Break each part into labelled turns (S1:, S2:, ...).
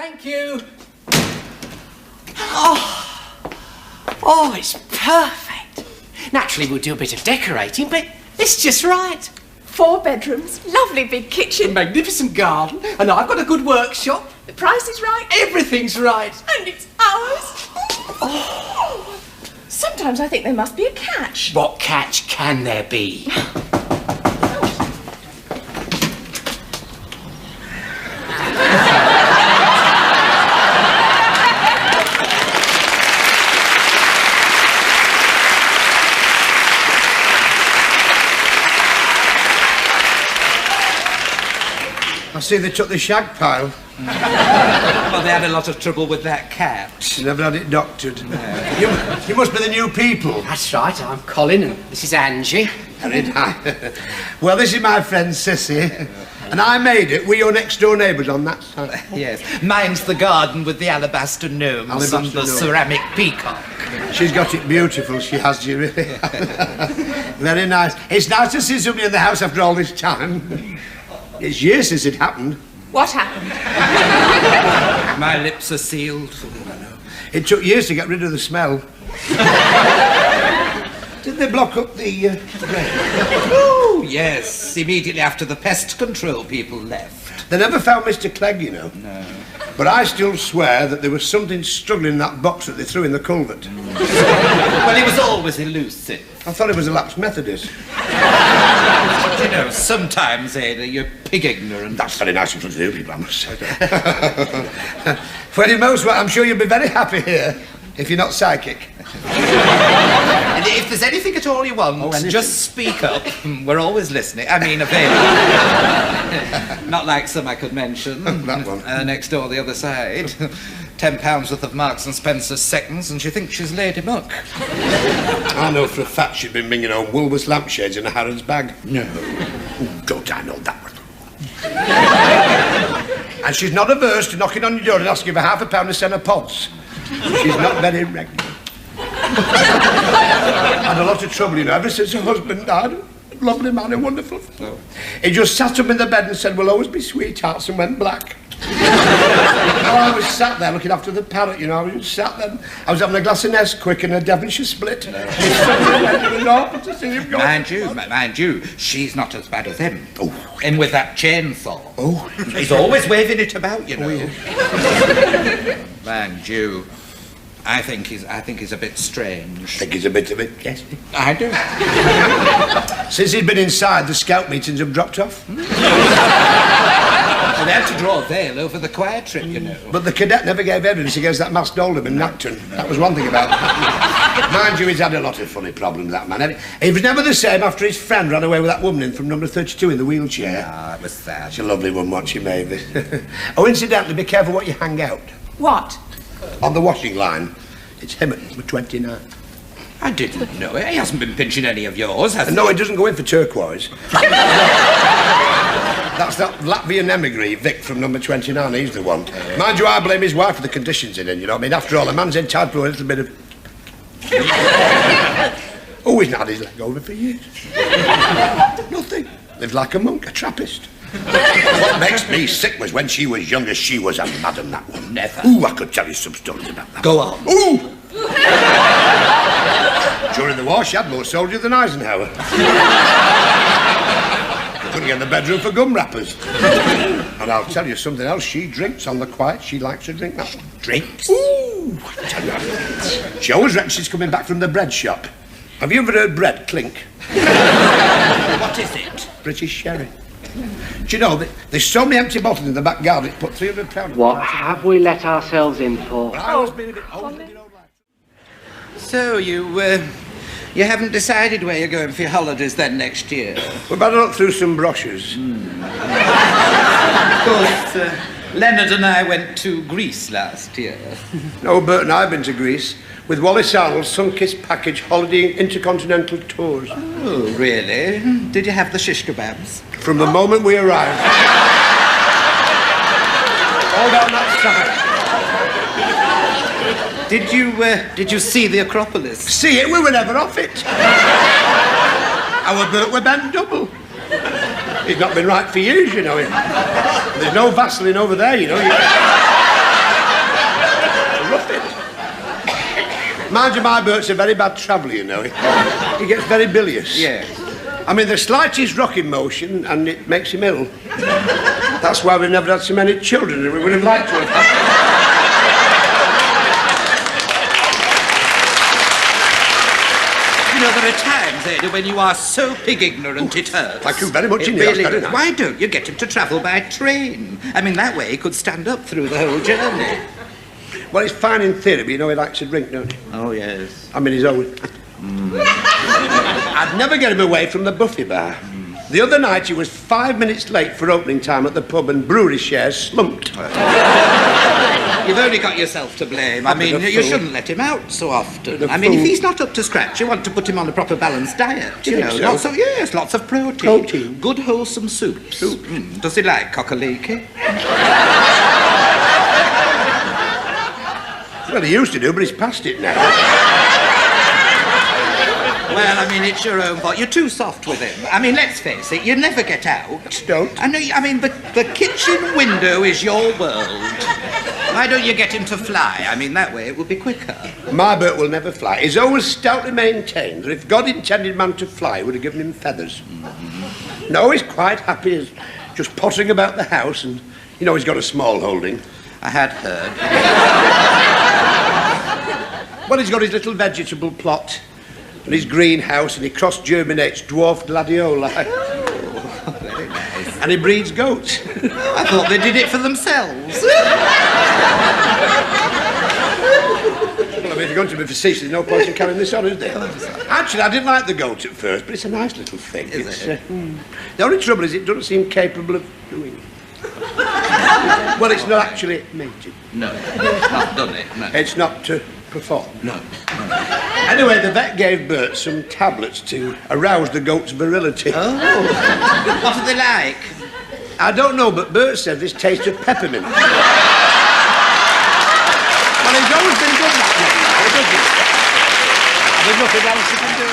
S1: Thank you. Oh, it's perfect. Naturally, we'll do a bit of decorating, but it's just right.
S2: 4 bedrooms, lovely big kitchen.
S1: A magnificent garden, and I've got a good workshop.
S2: The price is right.
S1: Everything's right.
S2: And it's ours. Oh. Sometimes I think there must be a catch.
S1: What catch can there be?
S3: I see they took the shag pile.
S4: Well, they had a lot of trouble with that cat.
S3: Never had it doctored. No. You must be the new people.
S1: That's right, I'm Colin, and this is Angie.
S3: Very nice. Well, this is my friend Cissie. And I made it. We're your next door neighbours on that side.
S4: Yes. Mine's the garden with the alabaster gnomes and the ceramic peacock.
S3: She's got it beautiful, she has, you really. Very nice. It's nice to see somebody in the house after all this time. It's years since it happened.
S2: What happened?
S4: My lips are sealed.
S3: It took years to get rid of the smell. Did they block up the drain?
S4: Oh, yes. Immediately after the pest control people left.
S3: They never found Mr. Clegg, you know.
S4: No.
S3: But I still swear that there was something struggling in that box that they threw in the culvert.
S4: Well, he was always elusive.
S3: I thought he was a lapsed Methodist.
S4: You know, sometimes, Ada, you're pig ignorant.
S3: That's very nice of you to do, people, I must say. Well, most well, I'm sure you'll be very happy here, if you're not psychic.
S4: And if there's anything at all you want, just speak up. We're always listening. I mean, available. Not like some I could mention.
S3: That one.
S4: Next door, the other side. £10 worth of Marks and Spencer's seconds, and she thinks she's Lady Muck.
S3: I know for a fact she'd been bringing home Woolworths lampshades in a Harrods bag.
S4: No.
S3: Oh, don't I know that one? And she's not averse to knocking on your door and asking for £half a centre pods. She's not very regular. Had a lot of trouble, you know, ever since her husband died. Lovely man, a wonderful fellow. He just sat up in the bed and said, "We'll always be sweethearts," and went black. I was sat there looking after the parrot, you know. I was just sat there. I was having a glass of Nesquik and a Devonshire split. It was awful to see him go.
S4: Mind you, she's not as bad as him.
S3: Oh.
S4: And with that chainsaw.
S3: Oh.
S4: He's always waving it about, you know.
S3: Oh, yeah.
S4: Mind you, I think he's a bit strange.
S3: I think he's a bit of it, yes.
S4: I do.
S3: Since he's been inside, the scout meetings have dropped off.
S4: They had to draw a veil over the quiet trip, you know.
S3: But the cadet never gave evidence against that masked alderman, Nacton. That was one thing about him. Mind you, he's had a lot of funny problems, that man. He was never the same after his friend ran away with that woman in from number 32 in the wheelchair.
S4: Ah, it was sad.
S3: She's a lovely woman, what she may be. Oh, incidentally, be careful what you hang out.
S2: What?
S3: On the washing line. It's him at number 29.
S4: I didn't know it. He hasn't been pinching any of yours, has he?
S3: No, he doesn't go in for turquoise. That's that Latvian emigre, Vic, from number 29. He's the one. Mind you, I blame his wife for the conditions in, you know what I mean? After all, a man's entitled to a little bit of... Oh, he's not had his leg over for years. Nothing. Lives like a monk, a Trappist. What makes me sick was when she was younger, she was a madam, that one.
S4: Never.
S3: Ooh, I could tell you some stories about that.
S4: Go on.
S3: Ooh! During the war, she had more soldiers than Eisenhower. Couldn't get in the bedroom for gum wrappers. And I'll tell you something else. She drinks on the quiet. She likes to drink that one.
S4: Drinks?
S3: Ooh! I tell you, she always reckons she's coming back from the bread shop. Have you ever heard bread clink?
S4: What is it?
S3: British sherry. Do you know, there's so many empty bottles in the back garden, it's put £300.
S5: What have we let ourselves in for?
S3: I always been a bit older than you know, like.
S4: So, you haven't decided where you're going for your holidays then next year?
S3: We've had a look through some brochures.
S4: Of course, Leonard and I went to Greece last year.
S3: No, Bert and I have been to Greece with Wallace Arnold's Sun-Kissed Package Holiday Intercontinental Tours.
S4: Oh, really? Did you have the shish kebabs?
S3: From the moment we arrived. All down that side.
S4: Did you see the Acropolis?
S3: See it? We were never off it. Our Bert were bent double. He's not been right for years, you know. There's no Vaseline over there, you know. Mind you, my Bert's a very bad traveller, you know. He gets very bilious.
S4: Yeah.
S3: I mean, the slightest rocking motion and it makes him ill. That's why we've never had so many children, and we would have liked to have had.
S4: You know, there are times, Ada, when you are so pig ignorant it hurts.
S3: Thank you very much
S4: It
S3: indeed.
S4: really
S3: That's very
S4: does.
S3: nice.
S4: Why don't you get him to travel by train? I mean, that way he could stand up through the whole journey.
S3: Well, it's fine in theory, but you know he likes to drink, don't he?
S4: Oh, yes.
S3: I mean, his own. I'd never get him away from the Buffy bar. The other night he was 5 minutes late for opening time at the pub and brewery shares slumped.
S4: You've only got yourself to blame. I
S3: I've been
S4: mean,
S3: a
S4: you
S3: fool.
S4: shouldn't let him out so often.
S3: Been a
S4: I mean, if
S3: fool.
S4: he's not up to scratch, you want to put him on a proper balanced diet.
S3: Do you think so?
S4: Lots of protein.
S3: Protein?
S4: Good wholesome soups. Does he like cockaliki?
S3: Well, he used to do, but he's past it now.
S4: Well, I mean, it's your own fault. You're too soft with him. I mean, let's face it, you never get out.
S3: Don't.
S4: I know, I mean, but the kitchen window is your world. Why don't you get him to fly? I mean, that way it will be quicker.
S3: My Bert will never fly. He's always stoutly maintained that if God intended man to fly, he would have given him feathers. No, he's quite happy as just pottering about the house, and, you know, he's got a small holding.
S4: I had heard.
S3: Well, he's got his little vegetable plot and his greenhouse, and he cross-germinates dwarf gladioli.
S4: Very nice.
S3: And he breeds goats.
S4: I thought they did it for themselves.
S3: Well, I mean, if you're going to be facetious, there's no point in carrying this on, is there? Actually, I didn't like the goat at first, but it's a nice little thing.
S4: Is it?
S3: The only trouble is it doesn't seem capable of doing it. Well, it's not actually mated.
S4: No, it's not done it, no.
S3: It's not to perform.
S4: No.
S3: Anyway, the vet gave Bert some tablets to arouse the goat's virility.
S4: Oh. What are they like?
S3: I don't know, but Bert said this tastes of peppermint. Well, he's always been good that way, doesn't he? There's nothing else he can do.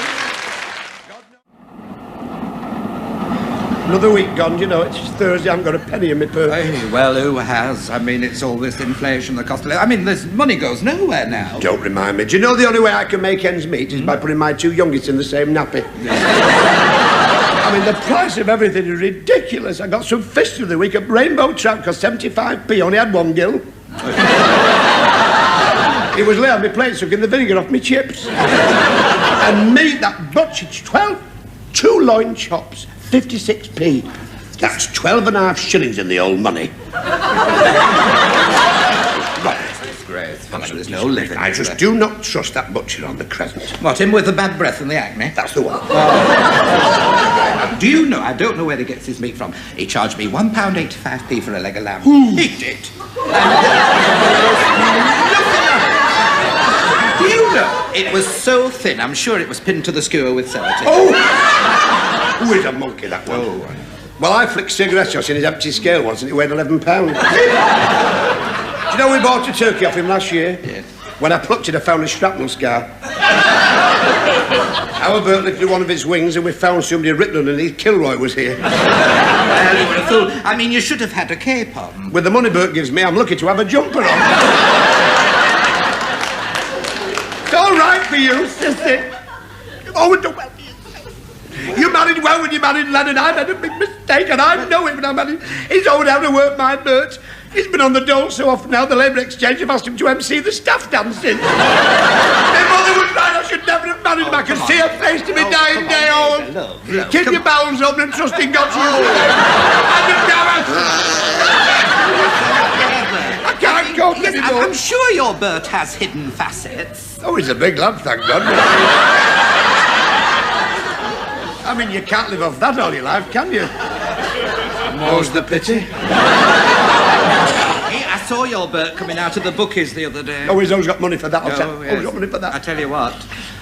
S3: Another week gone, you know, it's Thursday, I haven't got a penny in my purse.
S4: Hey, well, who has? I mean, it's all this inflation, the cost of living. I mean, this money goes nowhere now.
S3: Don't remind me. Do you know the only way I can make ends meet is by putting my two youngest in the same nappy? I mean, the price of everything is ridiculous. I got some fish the other week. A rainbow trout cost 75p, only had one gill. It was late on my plate, sucking the vinegar off my chips. And meat, that butcher, 2 loin chops, 56p. That's 12.5 shillings in the old money.
S4: Disgraceful. There's no living.
S3: I just do not trust that butcher on the Crescent.
S4: What, him with the bad breath and the acne?
S3: That's the one.
S4: Do you know, I don't know where he gets his meat from. He charged me £1.85p for a leg of lamb. He did. Do you know, it was so thin, I'm sure it was pinned to the skewer with sellotape.
S3: Oh! Who is a monkey, that one? Oh. Well, I flicked cigarettes off in his empty scale once and it weighed 11 pounds. Do you know we bought a turkey off him last year?
S4: Yes.
S3: When I plucked it, I found a shrapnel scar. Our Bert lifted one of his wings and we found somebody written underneath, Kilroy was here.
S4: Well, you were a fool. I mean, you should have had a cape on.
S3: With the money Bert gives me, I'm lucky to have a jumper on. It's all right for you, Cissie. You've always done well for yourself. You married well when you married Lennon. I made a big mistake, and I know it when I married. He's always out of work, my Bert. He's been on the dole so often now, the Labour Exchange have asked him to MC the staff dancing. My mother was right, I should never have married him. I can see her face to me dying day old. Keep your bowels open and trust in God. I can't cope anymore.
S4: I'm sure your Bert has hidden facets.
S3: Oh, he's a big lad, thank God. I mean, you can't live off that all your life, can you? More's the pity.
S4: Hey, I saw your Bert coming out of the bookies the other day.
S3: Oh, he's always got money for that. Always
S4: Yes.
S3: got money for
S4: I
S3: that.
S4: tell you what,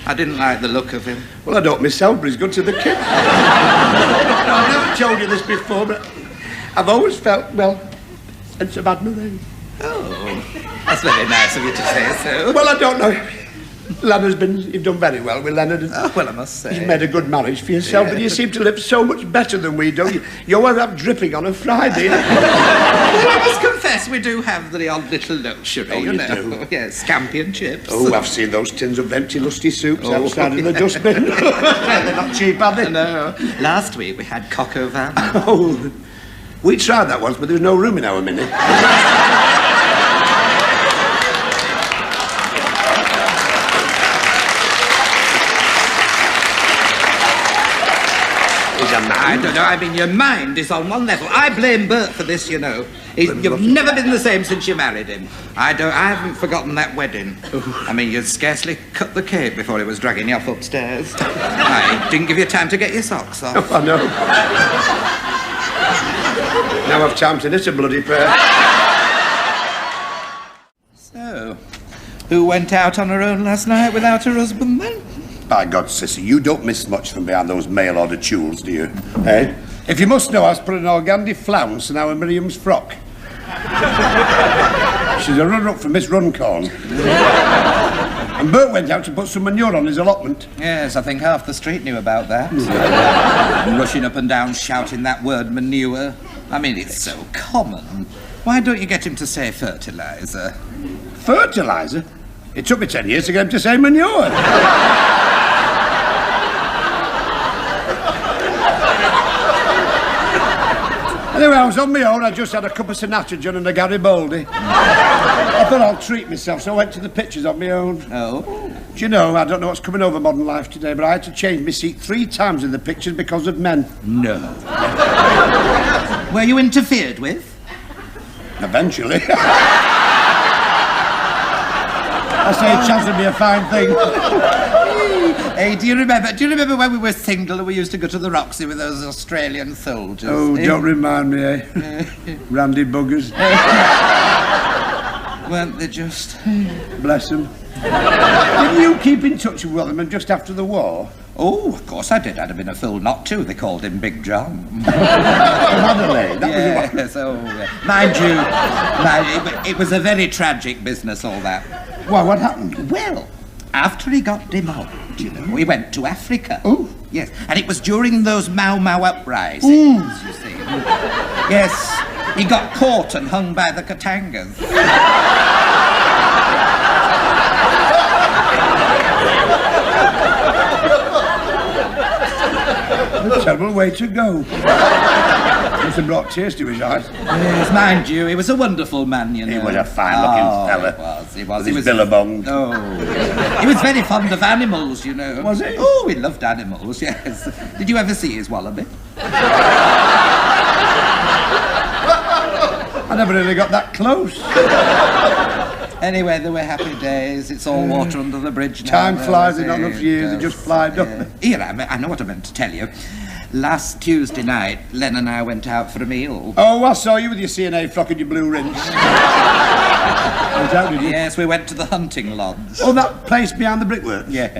S4: I didn't like the look of him.
S3: Well, I don't myself, but he's good to the kids. I've never told you this before, but I've always felt, well, sense of admiration.
S4: Oh, that's very nice of you to say so.
S3: Well, I don't know. You've done very well with Leonard.
S4: Oh, well, I must say.
S3: You've made a good marriage for yourself, but you seem to live so much better than we do. You always have dripping on a Friday.
S4: Well, I must confess, yes, we do have the odd little luxury,
S3: Oh, you
S4: know.
S3: do?
S4: Yes, scampi and chips.
S3: Oh, I've seen those tins of empty lusty soups
S4: Oh.
S3: outside in the dustbin. They're not cheap, are they?
S4: No. Last week we had coq au vin.
S3: Oh, we tried that once, but there was no room in our mini.
S4: I don't know. I mean, your mind is on one level. I blame Bert for this, you know. You've never been the same since you married him. I haven't forgotten that wedding. I mean, you'd scarcely cut the cake before he was dragging you off upstairs. I didn't give you time to get your socks off.
S3: I know. Now I've time to knit a bloody pair.
S4: So, who went out on her own last night without her husband then?
S3: By God, Cissie, you don't miss much from behind those mail-order tules, do you? Eh? If you must know, I was putting an organdy flounce in our Miriam's frock. She's a runner-up for Miss Runcorn. And Bert went out to put some manure on his allotment.
S4: Yes, I think half the street knew about that. Rushing up and down shouting that word manure. I mean, it's so common. Why don't you get him to say fertiliser?
S3: Fertiliser? It took me 10 years to get him to say manure. Anyway, I was on my own. I just had a cup of Sinatra and a Garibaldi. I thought I'll treat myself, so I went to the pictures on my own.
S4: Oh?
S3: Do you know, I don't know what's coming over modern life today, but I had to change my seat 3 times in the pictures because of men.
S4: No. Were you interfered with?
S3: Eventually. I say a chance would be a fine thing.
S4: Hey, do you remember when we were single and we used to go to the Roxy with those Australian soldiers?
S3: Oh, don't remind me, eh? Randy buggers.
S4: Weren't they just?
S3: Bless them. Didn't you keep in touch with Wellman just after the war?
S4: Oh, of course I did. I'd have been a fool not to. They called him Big John.
S3: Adelaide, that
S4: Yes, mind you, it was a very tragic business, all that.
S3: Why, what happened?
S4: Well, after he got demobbed, you know, he went to Africa.
S3: Oh.
S4: Yes, and it was during those Mau Mau uprisings, you see. Yes, he got caught and hung by the Katangas.
S3: A terrible way to go. Must have brought tears to his eyes.
S4: Yes, mind you, he was a wonderful man, you know.
S3: He was a fine-looking fella.
S4: He was.
S3: With his billabong.
S4: Oh, he was very fond of animals, you know.
S3: Was he?
S4: Oh, he loved animals, yes. Did you ever see his wallaby?
S3: I never really got that close.
S4: Anyway, there were happy days. It's all water under the bridge now.
S3: Time
S4: though,
S3: flies
S4: is
S3: in enough years,
S4: it?
S3: they just fly, don't they?
S4: Here, I know what I meant to tell you. Last Tuesday night, Len and I went out for a meal.
S3: Oh, I saw you with your CNA frock and your blue rims.
S4: Yes, we went to the hunting lodge.
S3: Oh, that place behind the brickwork?
S4: Yes.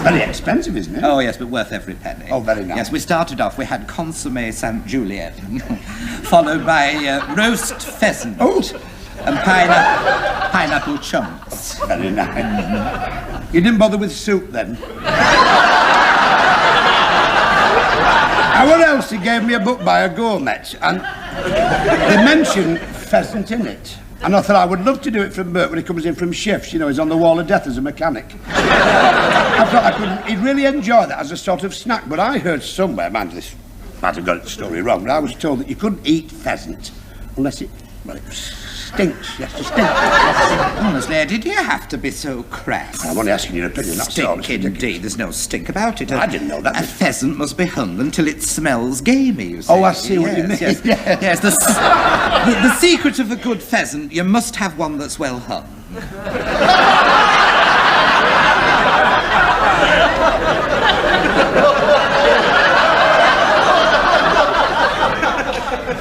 S3: Very expensive, isn't it?
S4: Oh, yes, but worth every penny.
S3: Oh, very nice.
S4: Yes, we started off, we had consommé Saint Julien, followed by roast pheasant.
S3: Oh.
S4: And pineapple chunks.
S3: Very nice. You didn't bother with soup, then? What else? He gave me a book by a gourmet, and they mentioned pheasant in it. And I thought I would love to do it from Bert when he comes in from shifts. You know, he's on the wall of death as a mechanic. I thought he'd really enjoy that as a sort of snack, but I heard somewhere, mind this, might have got the story wrong, but I was told that you couldn't eat pheasant unless it stinks. Yes, it stinks.
S4: Honestly, did you have to be so crass?
S3: I'm only asking your opinion, that's all.
S4: Stink, indeed. There's no stink about it.
S3: I didn't know that.
S4: A pheasant must be hung until it smells gamey, you see.
S3: Oh, I see what you mean.
S4: Yes, yes. The secret of a good pheasant, you must have one that's well hung.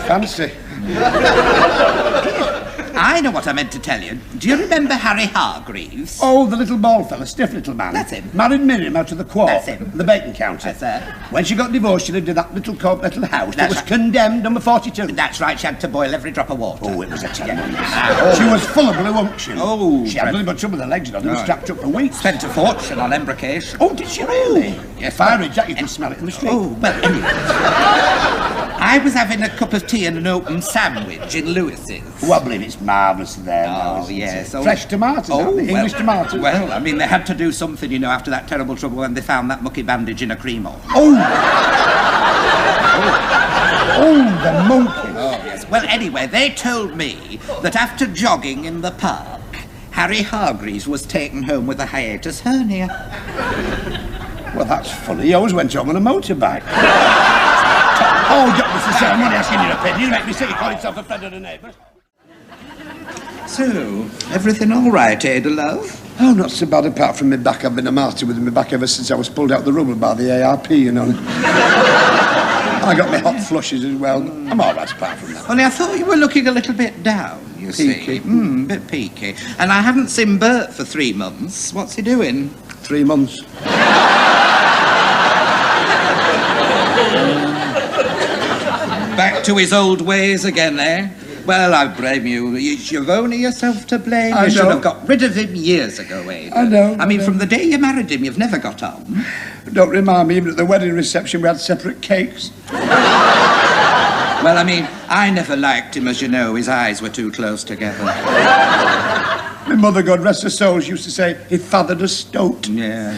S3: Fancy.
S4: I know what I meant to tell you. Do you remember Harry Hargreaves?
S3: Oh, the little bald fella, stiff little man.
S4: That's him.
S3: Married Miriam out of the quart.
S4: That's him.
S3: The bacon counter.
S4: That's her.
S3: When she got divorced, she lived in that little house that
S4: That's
S3: was
S4: right.
S3: condemned, number 42.
S4: That's right, she had to boil every drop of water.
S3: Oh, it was a terrible mess. She was full of blue unction.
S4: Oh,
S3: She had nothing but trouble with her legs, and they were strapped up for weeks.
S4: Spent a fortune on embrocation.
S3: Oh, did she really?
S4: Yes.
S3: Fiery Jack, you can smell it in the street.
S4: Oh, well, anyway. I was having a cup of tea and an open sandwich in Lewis's.
S3: Oh, I believe it's marvellous there now,
S4: Oh,
S3: isn't
S4: yes.
S3: it? Fresh tomatoes, aren't they? English tomatoes.
S4: Well, I mean, they had to do something, you know, after that terrible trouble when they found that mucky bandage in a cream hole.
S3: Oh, the monkey.
S4: Oh, yes. Well, anyway, they told me that after jogging in the park, Harry Hargreaves was taken home with a hiatus hernia.
S3: Well, that's funny. He always went home on a motorbike. Oh, Mr. Sam, I'm only asking your opinion. You make me sick. You call yourself a friend of the neighbours.
S4: So, everything all right, Ada, love?
S3: Oh, not so bad, apart from my back. I've been a martyr with my back ever since I was pulled out the rubber by the ARP, you know. I got my hot flushes as well. I'm all right apart from that.
S4: Only I thought you were looking a little bit down, you
S3: Peaky.
S4: see. Bit peaky. And I haven't seen Bert for 3 months. What's he doing?
S3: 3 months.
S4: Back to his old ways again, eh? Well, I blame you. You've only yourself to blame.
S3: I
S4: You should
S3: know.
S4: have got rid of him years ago, Ada.
S3: I know,
S4: I mean,
S3: I know.
S4: from the day you married him, you've never got on.
S3: Don't remind me, even at the wedding reception we had separate cakes.
S4: Well, I mean, I never liked him, as you know. His eyes were too close together.
S3: My mother, God rest her soul, used to say he fathered a stoat.
S4: Yeah.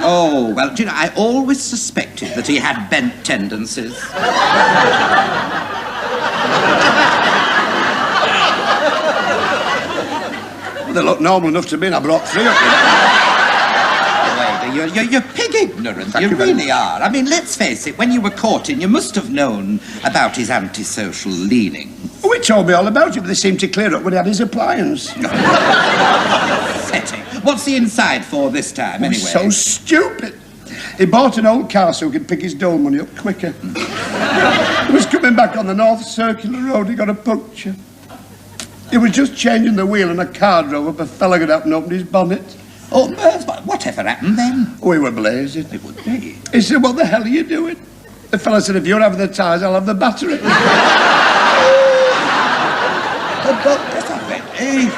S4: Oh, well, do you know, I always suspected that he had bent tendencies.
S3: They look normal enough to me, and I brought 3 up.
S4: You're pig ignorant.
S3: Thank
S4: You
S3: you very
S4: really are. I mean, let's face it, when you were courting, you must have known about his antisocial leanings.
S3: Oh, he told me all about it, but they seemed to clear up when he had his appliance.
S4: Pathetic. What's the inside for this time, anyway?
S3: So stupid. He bought an old car so he could pick his dole money up quicker. He was coming back on the North Circular Road, he got a puncture. He was just changing the wheel and a car drove up, a fella got up and opened his bonnet.
S4: Oh, whatever happened then?
S3: Oh, he were blazing.
S4: It would be.
S3: He said, what the hell are you doing? The fella said, if you're having the tyres, I'll have the battery.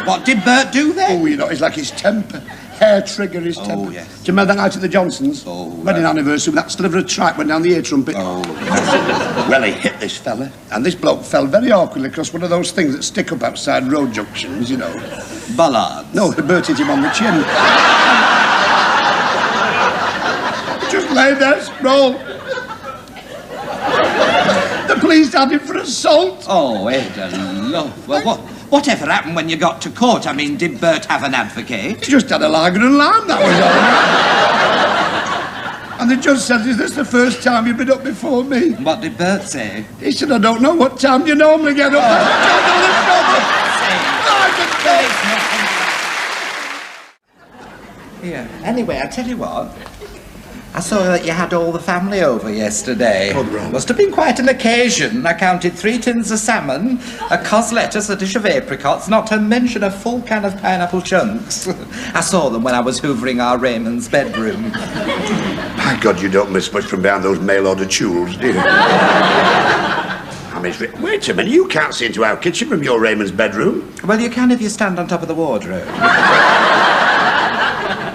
S4: What did Bert do then?
S3: Oh, you know, it's like his temper. Hair trigger his temper.
S4: Oh, yes.
S3: Do you remember that night at the Johnsons?
S4: Oh,
S3: Wedding anniversary, with that sliver of tripe went down the ear trumpet.
S4: Oh,
S3: Well, he hit this fella, and this bloke fell very awkwardly across one of those things that stick up outside road junctions, you know.
S4: bollards.
S3: No, Bert hit him on the chin. Just lay there, sprawled. The police had him for assault.
S4: Oh, Ada, love. Well, whatever happened when you got to court? I mean, did Bert have an advocate?
S3: He just had a lager and lime, that was all. And the judge says, is this the first time you've been up before me?
S4: What did Bert say?
S3: He said, I don't know what time you normally get up.
S4: Yeah. Anyway, I tell you what. I saw that you had all the family over yesterday.
S3: Oh, right.
S4: Must have been quite an occasion. I counted 3 tins of salmon, a cos lettuce, a dish of apricots, not to mention a full can of pineapple chunks. I saw them when I was hoovering our Raymond's bedroom.
S3: My God, you don't miss much from behind those mail-order tools, do you? I mean, wait a minute, you can't see into our kitchen from your Raymond's bedroom.
S4: Well, you can if you stand on top of the wardrobe.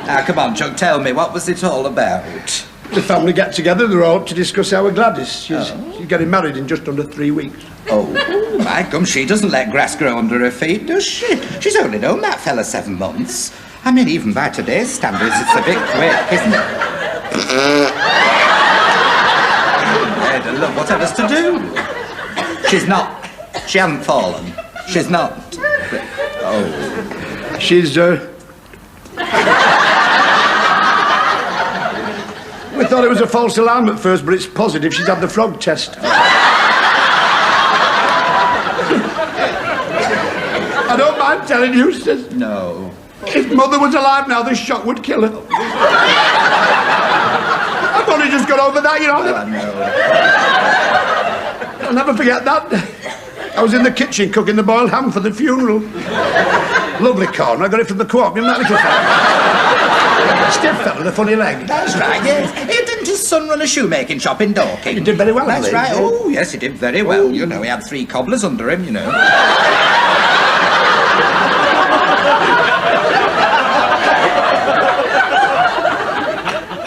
S4: Now, come on, Chuck, tell me, what was it all about?
S3: The family get together, they're all up to discuss our Gladys. She's getting married in just under 3 weeks.
S4: Oh, my gum, she doesn't let grass grow under her feet, does she? She's only known that fella 7 months. I mean, even by today's standards, it's a bit quick, isn't it? Ada, look, whatever's to do? She's not. She hasn't fallen. She's not. Oh.
S3: She's, We thought it was a false alarm at first, but it's positive she's had the frog test. I don't mind telling you, sis.
S4: No.
S3: If Mother was alive now, this shock would kill her. I've only just got over that, you know.
S4: I know.
S3: I'll never forget that day. I was in the kitchen cooking the boiled ham for the funeral. Lovely corn. I got it from the co-op. You know that little fella? Stiff fella with a funny leg.
S4: That's right, yes. Didn't his son run a shoemaking shop in Dorking?
S3: He did very well,
S4: That's
S3: I
S4: right.
S3: believe.
S4: Oh, yes, he did very well. You know, he had 3 cobblers under him, you know.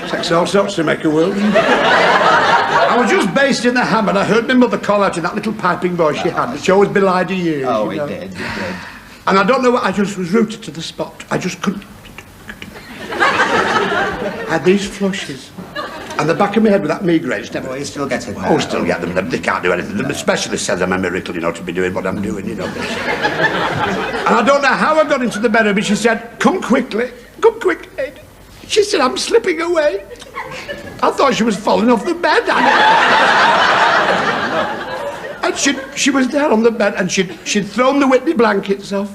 S3: Takes all sorts to make a world. I I was just basting the ham and I heard my mother call out in that little piping voice she had, which always belied her years.
S4: Oh,
S3: you know.
S4: it did.
S3: And I don't know what, I just was rooted to the spot. I just couldn't. I had these flushes. And the back of my head with that migraine.
S4: Oh, you still get it now.
S3: Oh, still get them. They can't do anything. The specialist says I'm a miracle, you know, to be doing what I'm doing, you know. And I don't know how I got into the bedroom, but she said, come quickly. She said, I'm slipping away. I thought she was falling off the bed. And she was there on the bed, and she'd thrown the Whitney blankets off.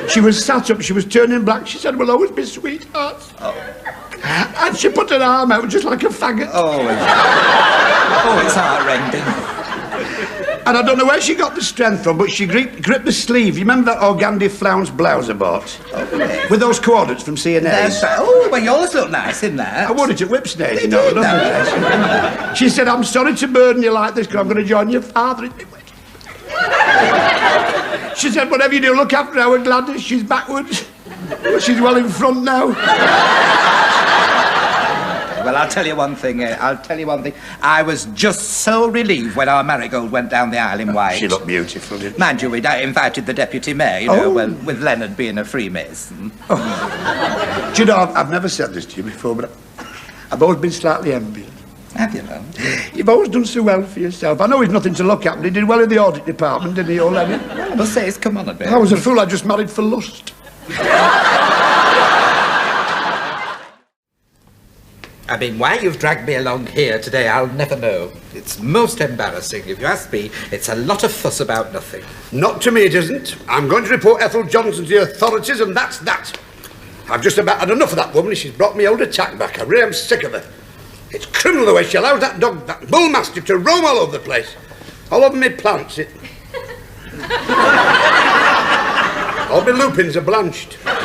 S3: She was sat up, she was turning black. She said, we'll always be sweethearts. Oh. And she put her arm out just like a faggot.
S4: Oh, it's heart-rending.
S3: And I don't know where she got the strength from, but she gripped the sleeve. You remember that organdy flounce blouse I bought? Oh, with those coordinates from C&A?
S4: Oh, well, yours look nice in there.
S3: I wore it at Whipsnade, you know. She said, I'm sorry to burden you like this, because I'm going to join your father in the wedding. She said, whatever you do, look after our Gladys. She's backwards. She's well in front now.
S4: Well, I'll tell you one thing. I was just so relieved when our marigold went down the aisle in white.
S3: She looked beautiful, didn't she?
S4: Mind you, we'd invited the deputy mayor, you know, well, with Leonard being a Freemason.
S3: Oh. Do you know, I've never said this to you before, but I've always been slightly envious.
S4: Have you, though?
S3: You've always done so well for yourself. I know he's nothing to look at, but he did well in the audit department, didn't he, old Leonard?
S4: I must say, it's come on a bit.
S3: I was a fool. I just married for lust.
S4: I mean, why you've dragged me along here today, I'll never know. It's most embarrassing. If you ask me, it's a lot of fuss about nothing.
S3: Not to me, it isn't. I'm going to report Ethel Johnson to the authorities, and that's that. I've just about had enough of that woman. She's brought me old attack back. I really am sick of her. It's criminal the way she allows that dog, that bull mastiff, to roam all over the place. All over me plants. All my lupins are blanched.
S4: Well,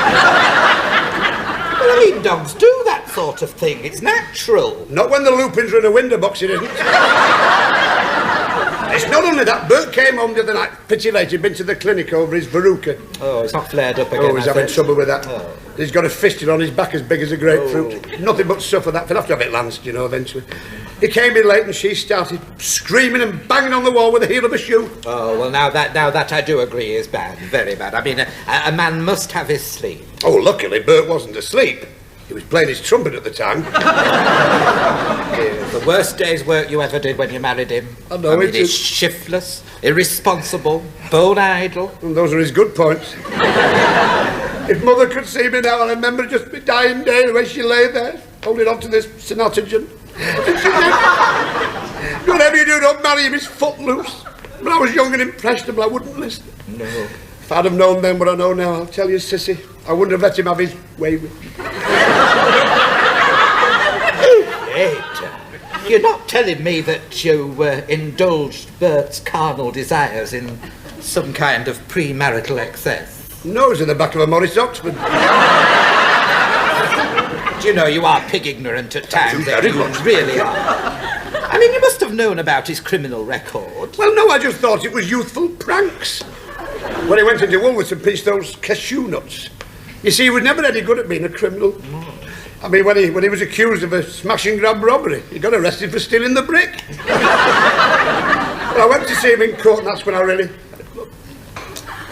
S4: I mean, dogs do that sort of thing. It's natural.
S3: Not when the lupins are in a window box, it isn't. It's not only that. Bert came home the other night, pity late. He'd been to the clinic over his verruca.
S4: Oh, it's not flared up again.
S3: Oh, he's having trouble with that. Oh. He's got a fistula on his back as big as a grapefruit. Oh. Nothing but suffer that. He'll have to have it lanced, you know, eventually. He came in late and she started screaming and banging on the wall with the heel of a shoe.
S4: Oh, well, now that I do agree is bad, very bad. I mean, a man must have his sleep.
S3: Oh, luckily, Bert wasn't asleep. He was playing his trumpet at the time.
S4: The worst day's work you ever did when you married him.
S3: I know,
S4: it is shiftless, irresponsible, bone idle.
S3: And those are his good points. If Mother could see me now, I remember just my dying day, the way she lay there, holding on to this synotogen. And she said, whatever you do, don't marry him, he's footloose. When I was young and impressionable, I wouldn't listen.
S4: No.
S3: If I'd have known then what I know now, I'll tell you, Cissie, I wouldn't have let him have his way with me.
S4: You're not telling me that you indulged Bert's carnal desires in some kind of premarital excess?
S3: No, it was in the back of a Morris Oxford.
S4: Do you know, you are pig ignorant at times, you really are. I mean, you must have known about his criminal record.
S3: Well, no, I just thought it was youthful pranks. When he went into Woolworths and pinched those cashew nuts. You see, he was never any good at being a criminal. I mean, when he was accused of a smash and grab robbery, he got arrested for stealing the brick. Well, I went to see him in court, and that's when I really...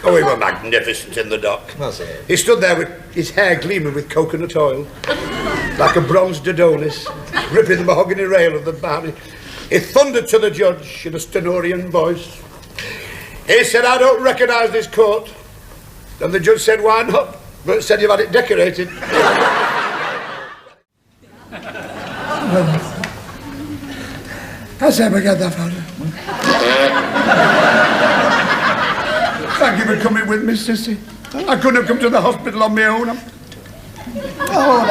S3: Oh, he was magnificent in the dock.
S4: Was he?
S3: He stood there with his hair gleaming with coconut oil, like a bronzed Adonis, gripping the mahogany rail of the bar. He thundered to the judge in a stentorian voice. He said, I don't recognise this court. And the judge said, why not? But said you've had it decorated. Has ever got that photo? Thank you for coming with me, Cissie. I couldn't have come to the hospital on my own.
S4: Oh,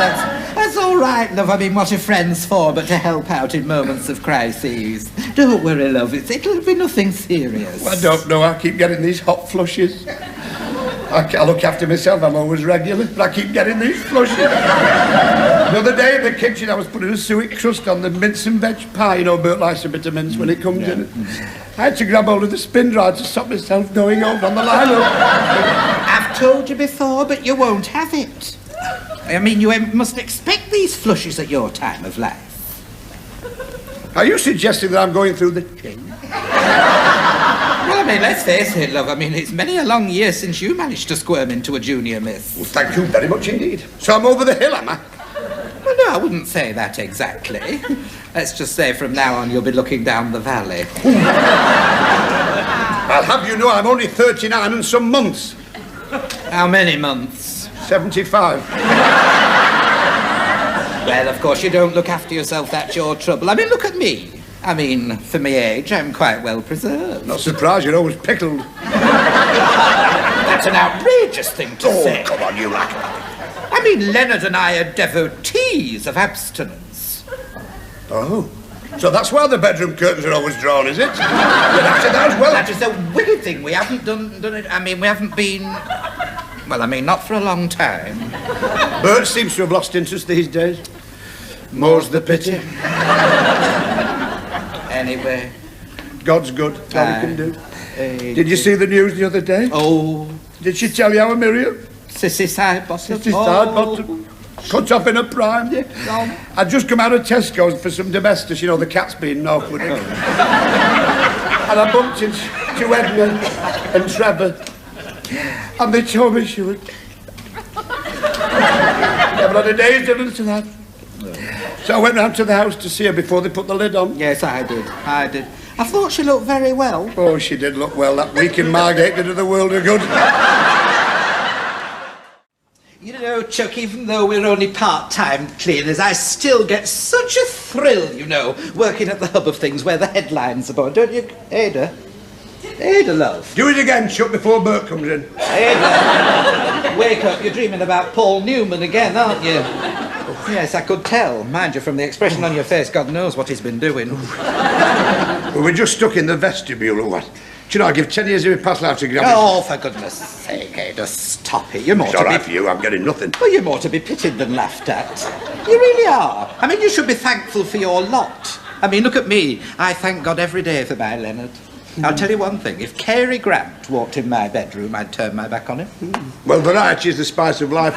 S4: that's all right, love. I mean, what are friends for but to help out in moments of crises? Don't worry, love. It'll be nothing serious.
S3: Well, I don't know. I keep getting these hot flushes. I look after myself. I'm always regular, but I keep getting these flushes. The other day in the kitchen, I was putting a suet crust on the mince and veg pie. You know, Bert likes a bit of mince when it comes in. I had to grab hold of the spin drive to stop myself going over on the line-up.
S4: I've told you before, but you won't have it. I mean, you must expect these flushes at your time of life.
S3: Are you suggesting that I'm going through the change?
S4: Well, I mean, let's face it, love. I mean, it's many a long year since you managed to squirm into a junior miss.
S3: Well, thank you very much indeed. So I'm over the hill, am I?
S4: Well, no, I wouldn't say that exactly. Let's just say from now on you'll be looking down the valley.
S3: I'll have you know I'm only 39 and some months.
S4: How many months?
S3: 75.
S4: Well, of course, you don't look after yourself, that's your trouble. I mean, look at me. I mean, for my age, I'm quite well preserved.
S3: Not surprised you're always pickled.
S4: That's an outrageous thing to say.
S3: Come on, you like it.
S4: I mean, Leonard and I are devotees of abstinence.
S3: Oh. So that's why the bedroom curtains are always drawn, is it? You're after that as well.
S4: That is a wicked thing. We haven't done it. I mean, we haven't been... Well, I mean, not for a long time.
S3: Bert seems to have lost interest these days. More's the pity.
S4: Anyway.
S3: God's good. That's all he can do. Did you
S4: Did
S3: see the news the other day?
S4: Oh,
S3: Did she tell you how Miriam?
S4: Sissy side bottom.
S3: Sissy side bottom. Cut off in a prime. I'd just come out of Tesco's for some domestos, you know, the cat's been awkward. And I bumped into Edna and Trevor. And they told me she would... Never had a day's difference to that. So I went round to the house to see her before they put the lid on.
S4: Yes, I did. I thought she looked very well.
S3: Oh, she did look well. That week in Margate did her the world of good.
S4: You know, Chuck, even though we're only part-time cleaners, I still get such a thrill, you know, working at the hub of things where the headlines are born, don't you, Ada? Ada, love.
S3: Do it again, Chuck, before Bert comes in.
S4: Ada, wake up, you're dreaming about Paul Newman again, aren't you? Yes, I could tell. Mind you, from the expression on your face, God knows what he's been doing.
S3: Well, we're just stuck in the vestibule or what? Do you know, I give 10 years if we pass out exam.
S4: Oh, for goodness sake, Ada, stop it. You're more
S3: It's
S4: to
S3: all
S4: be...
S3: right for you, I'm getting nothing.
S4: Well, you're more to be pitied than laughed at. You really are. I mean, you should be thankful for your lot. I mean, look at me. I thank God every day for my Leonard. I'll tell you one thing. If Cary Grant walked in my bedroom, I'd turn my back on him.
S3: Well, variety is the spice of life.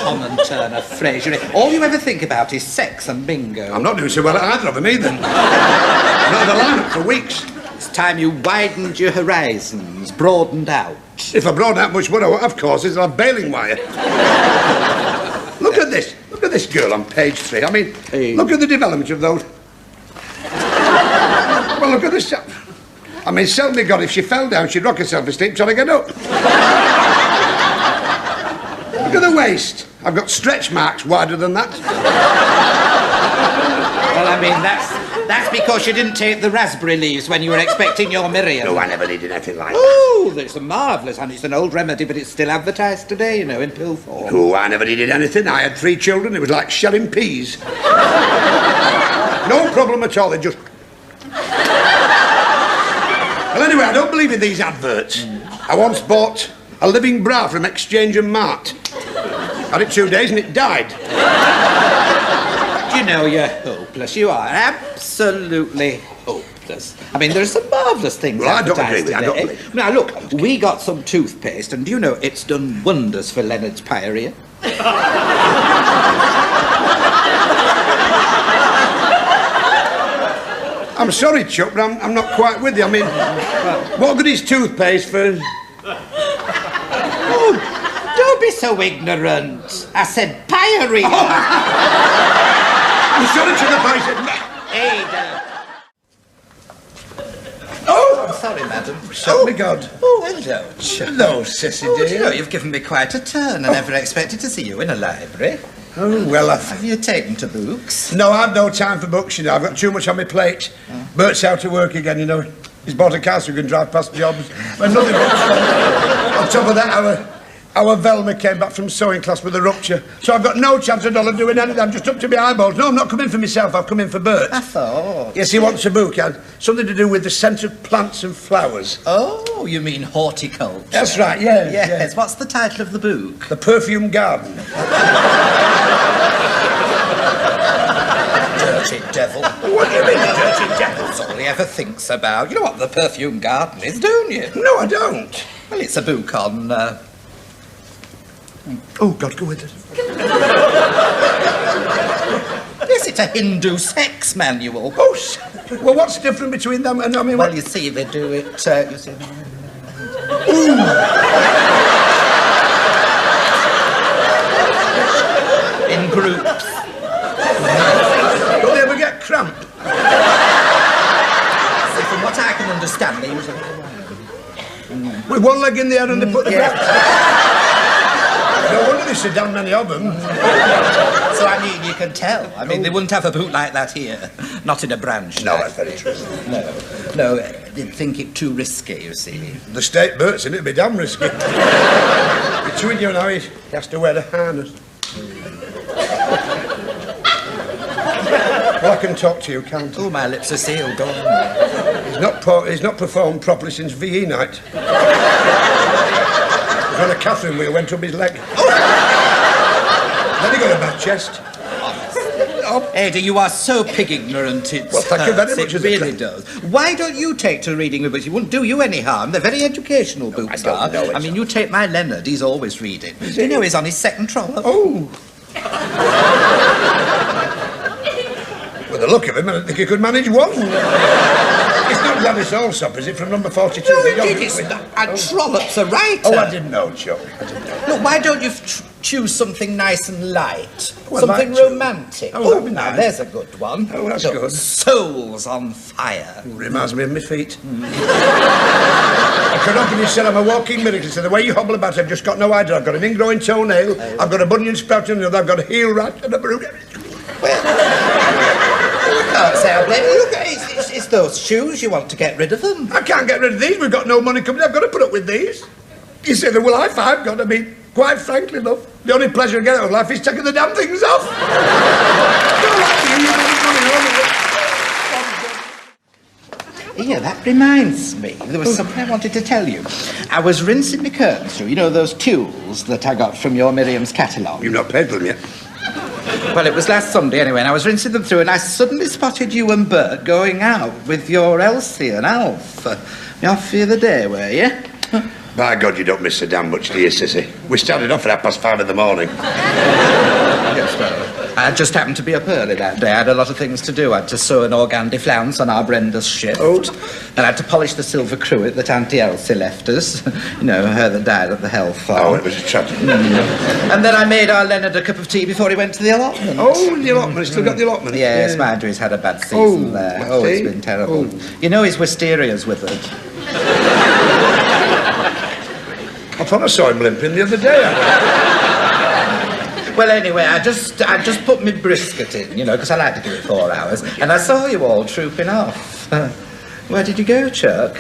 S4: Common turn of Fraser. All you ever think about is sex and bingo.
S3: I'm not doing so well at either of them either. Not had a line-up for weeks.
S4: It's time you widened your horizons, broadened out.
S3: If I broaden out much more, I won't have courses, I'll have baling wire. Look at this. Look at this girl on page 3. I mean, look at the development of those. Well, look at this. I mean, self me God, if she fell down, she'd rock herself asleep trying to get up. Look at the waist. I've got stretch marks wider than that.
S4: Well, I mean, that's because you didn't take the raspberry leaves when you were expecting your Miriam.
S3: No, I never needed anything like that.
S4: Oh, it's marvellous, and it's an old remedy, but it's still advertised today, you know, in pill form.
S3: Oh, I never needed anything. I had 3 children. It was like shelling peas. No problem at all. They just... Well, anyway, I don't believe in these adverts. I once bought a living bra from Exchange and Mart. Had it 2 days and it died.
S4: Do you know, you're hopeless. You are absolutely hopeless. I mean, there are some marvellous things
S3: Well, I don't
S4: advertised
S3: agree with you. I don't
S4: today.
S3: believe.
S4: Now, look, we got some toothpaste, and do you know, it's done wonders for Leonard's pyorrhea.
S3: I'm sorry, Chuck, but I'm not quite with you. I mean, what good is toothpaste for...
S4: Oh, don't be so ignorant. I said pyorrhea.
S3: I'm sorry, Chuck, if I said...
S4: Ada. Oh, I'm sorry, madam.
S3: Shut me God.
S4: Oh, hello, Chuck.
S3: Hello, Cissie,
S4: Oh, do
S3: dear.
S4: you know, you've given me quite a turn. I never expected to see you in a library.
S3: Oh, well,
S4: Have you taken to books?
S3: No, I've no time for books, you know. I've got too much on my plate. Bert's out of work again, you know. He's bought a car so he can drive past jobs. But nothing else. On top of that, our Velma came back from sewing class with a rupture. So I've got no chance at all of doing anything. I'm just up to my eyeballs. No, I'm not coming for myself. I've come in for Bert.
S4: I thought.
S3: Yes, he wants a book. Something to do with the scent of plants and flowers.
S4: Oh, you mean horticulture?
S3: That's right, yeah.
S4: Yes. What's the title of the book?
S3: The Perfume Garden.
S4: Dirty devil.
S3: What do you mean, the dirty devil?
S4: That's all he ever thinks about. You know what the perfume garden is, don't you?
S3: No, I don't.
S4: Well, it's a book on,
S3: Oh, God, go with it.
S4: Yes, it's a Hindu sex manual.
S3: Oh, well, what's different between them and, I mean...
S4: Well, you see, they do it, you see... In groups.
S3: Don't they ever get cramp?
S4: See, from what I can understand, they usually...
S3: With one leg in the air and they put the
S4: Yeah.
S3: No wonder there's so damn many of them.
S4: So, I mean, you can tell. I mean, they wouldn't have a boot like that here. Not in a branch.
S3: No, that's very true.
S4: No, they'd think it too risky, you see.
S3: The state Bert's in it'd be damn risky. Between you and I, he has to wear a harness. Well, I can talk to you, can't I?
S4: Oh, my lips are sealed, go on.
S3: He's not performed properly since VE night. It was on a Catherine wheel, went up his leg. Then he got a bad chest.
S4: Ada, you are so pig ignorant, it's
S3: Well, thank you very much,
S4: it really does. Why don't you take to reading the books? It wouldn't do you any harm. They're very educational books.
S3: I don't know it.
S4: I mean, you take my Leonard, he's always reading. You know he's on his second trollop.
S3: Oh. With the look of him, I don't think he could manage one. It's not Gladys Allsop, is it, from number 42?
S4: No, indeed, it's not. And Trollop's a writer.
S3: Oh, I didn't know, Chuck. I didn't know.
S4: Look, why don't you choose something nice and light?
S3: Well,
S4: Something
S3: like to.
S4: romantic.
S3: Oh, that'd be
S4: now
S3: nice.
S4: there's a good one.
S3: Oh, that's
S4: Look,
S3: good.
S4: Souls on Fire.
S3: Reminds me of my feet. I could often you said I'm a walking miracle. So the way you hobble about, I've just got no idea. I've got an ingrowing toenail, I've got a bunion sprouting, and I've got a heel rat and a brood.
S4: Can't say I blame you. Look, it's those shoes. You want to get rid of them.
S3: I can't get rid of these. We've got no money coming. I've got to put up with these. You say the life I've got. I mean, quite frankly, love, the only pleasure I get out of life is taking the damn things off.
S4: Yeah, that reminds me. There was something I wanted to tell you. I was rinsing my curtains through, you know, those tules that I got from your Miriam's catalogue.
S3: You've not paid for them yet.
S4: Well, it was last Sunday anyway, and I was rinsing them through, and I suddenly spotted you and Bert going out with your Elsie and Alf. You're off the other day, were you?
S3: By God, you don't miss so damn much, do you, Cissie? We started off at 5:30 in the morning.
S4: Yes, well, I just happened to be up early that day. I had a lot of things to do. I had to sew an organdy flounce on our Brenda's shift.
S3: Oh.
S4: And I had to polish the silver cruet that Auntie Elsie left us. You know, her that died at the health farm.
S3: Oh, it was a tragedy.
S4: And then I made our Leonard a cup of tea before he went to the allotment.
S3: Oh, the allotment. He's still got the allotment.
S4: Yes, Marjorie's had a bad season
S3: Oh,
S4: there.
S3: I
S4: Oh, it's
S3: see.
S4: been terrible.
S3: Oh.
S4: You know his wisteria's withered.
S3: I thought I saw him limping the other day.
S4: Well, anyway, I just put my brisket in, you know, because I like to do it 4 hours, and I saw you all trooping off. Where did you go, Chuck?